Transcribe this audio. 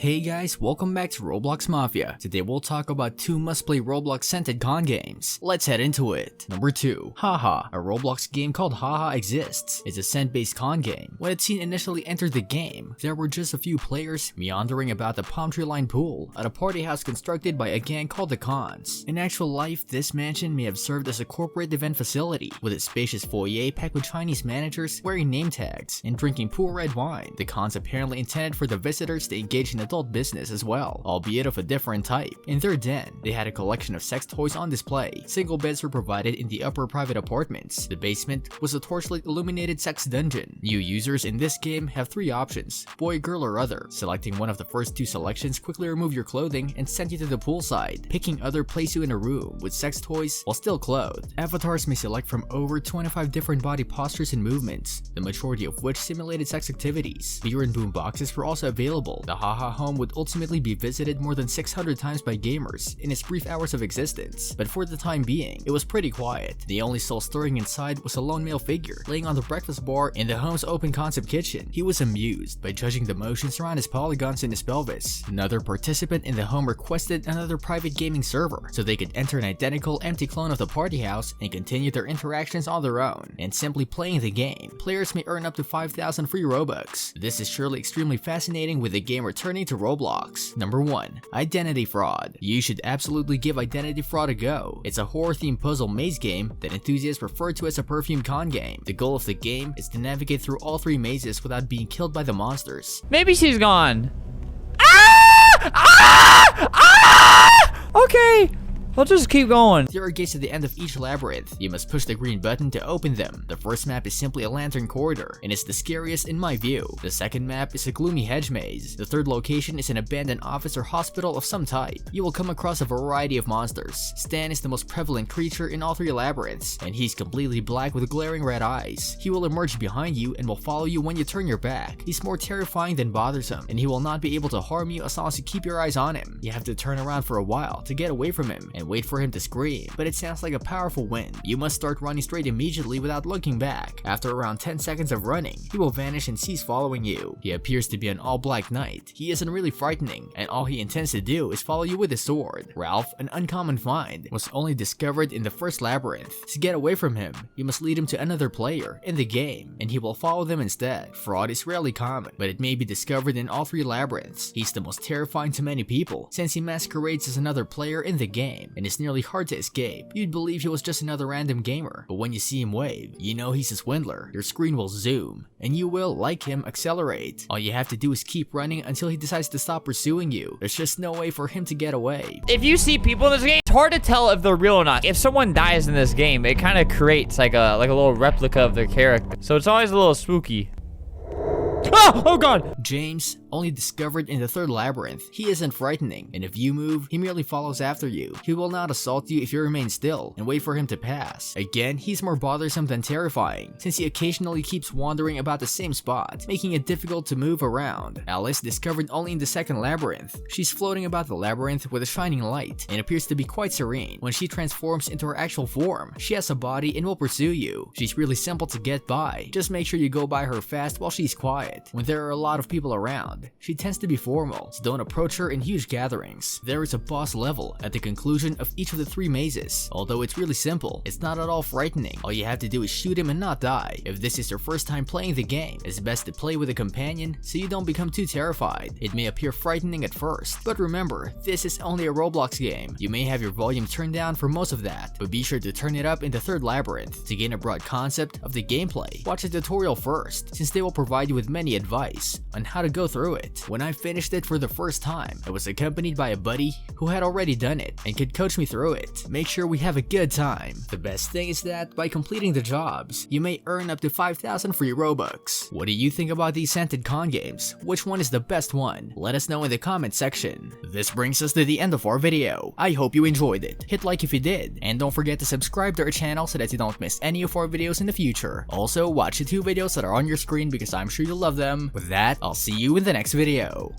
Hey guys, welcome back to Roblox Mafia. Today we'll talk about 2 must-play Roblox scented con games. Let's head into it. Number 2. Haha. A Roblox game called Haha exists. It's a scent-based con game. When a teen initially entered the game, there were just a few players meandering about the palm tree-lined pool at a party house constructed by a gang called the Cons. In actual life, this mansion may have served as a corporate event facility, with its spacious foyer packed with Chinese managers wearing name tags and drinking pool red wine. The Cons apparently intended for the visitors to engage in adult business as well, albeit of a different type. In their den, they had a collection of sex toys on display. Single beds were provided in the upper private apartments. The basement was a torchlight illuminated sex dungeon. New users in this game have 3 options: boy, girl, or other. Selecting one of the first 2 selections quickly remove your clothing and send you to the poolside. Picking other place you in a room with sex toys while still clothed. Avatars may select from over 25 different body postures and movements, the majority of which simulated sex activities. Beer and boom boxes were also available. The Haha home would ultimately be visited more than 600 times by gamers in its brief hours of existence, but for the time being, it was pretty quiet. The only soul stirring inside was a lone male figure laying on the breakfast bar in the home's open concept kitchen. He was amused by judging the motions around his polygons in his pelvis. Another participant in the home requested another private gaming server so they could enter an identical empty clone of the party house and continue their interactions on their own. And simply playing the game, players may earn up to 5,000 free Robux. This is surely extremely fascinating, with the game returning to Roblox. Number 1. Identity Fraud. You should absolutely give Identity Fraud a go. It's a horror-themed puzzle maze game that enthusiasts refer to as a perfume con game. The goal of the game is to navigate through all 3 mazes without being killed by the monsters. Maybe she's gone. Ah! Ah! Ah! Okay. I'll just keep going. There are gates at the end of each labyrinth. You must push the green button to open them. The first map is simply a lantern corridor, and it's the scariest in my view. The second map is a gloomy hedge maze. The third location is an abandoned office or hospital of some type. You will come across a variety of monsters. Stan is the most prevalent creature in all 3 labyrinths, and he's completely black with glaring red eyes. He will emerge behind you and will follow you when you turn your back. He's more terrifying than bothersome, and he will not be able to harm you as long as you keep your eyes on him. You have to turn around for a while to get away from him and wait for him to scream, but it sounds like a powerful wind. You must start running straight immediately without looking back. After around 10 seconds of running, he will vanish and cease following you. He appears to be an all-black knight. He isn't really frightening, and all he intends to do is follow you with his sword. Ralph, an uncommon find, was only discovered in the first labyrinth. To get away from him, you must lead him to another player in the game, and he will follow them instead. Fraud is rarely common, but it may be discovered in all 3 labyrinths. He's the most terrifying to many people, since he masquerades as another player in the game, and is nearly hard to escape. You'd believe he was just another random gamer, but when you see him wave, you know he's a swindler. Your screen will zoom, and you will, like him, accelerate. All you have to do is keep running until he decides to stop pursuing you. There's just no way for him to get away. If you see people in this game, it's hard to tell if they're real or not. If someone dies in this game, it kind of creates like a little replica of their character. So it's always a little spooky. Oh god! James, only discovered in the 3rd labyrinth. He isn't frightening, and if you move, he merely follows after you. He will not assault you if you remain still and wait for him to pass. Again, he's more bothersome than terrifying, since he occasionally keeps wandering about the same spot, making it difficult to move around. Alice, discovered only in the 2nd labyrinth. She's floating about the labyrinth with a shining light, and appears to be quite serene. When she transforms into her actual form, she has a body and will pursue you. She's really simple to get by. Just make sure you go by her fast while she's quiet. When there are a lot of people around, she tends to be formal, so don't approach her in huge gatherings. There is a boss level at the conclusion of each of the 3 mazes. Although it's really simple, it's not at all frightening. All you have to do is shoot him and not die. If this is your first time playing the game, it's best to play with a companion so you don't become too terrified. It may appear frightening at first, but remember, this is only a Roblox game. You may have your volume turned down for most of that, but be sure to turn it up in the 3rd labyrinth. To gain a broad concept of the gameplay, watch a tutorial first, since they will provide you with many advice on how to go through it. When I finished it for the first time, I was accompanied by a buddy who had already done it and could coach me through it. Make sure we have a good time. The best thing is that by completing the jobs, you may earn up to 5,000 free Robux. What do you think about these scented con games? Which one is the best one? Let us know in the comment section. This brings us to the end of our video. I hope you enjoyed it. Hit like if you did, and don't forget to subscribe to our channel so that you don't miss any of our videos in the future. Also, watch the 2 videos that are on your screen because I'm sure you'll love them. With that, I'll see you in the next video.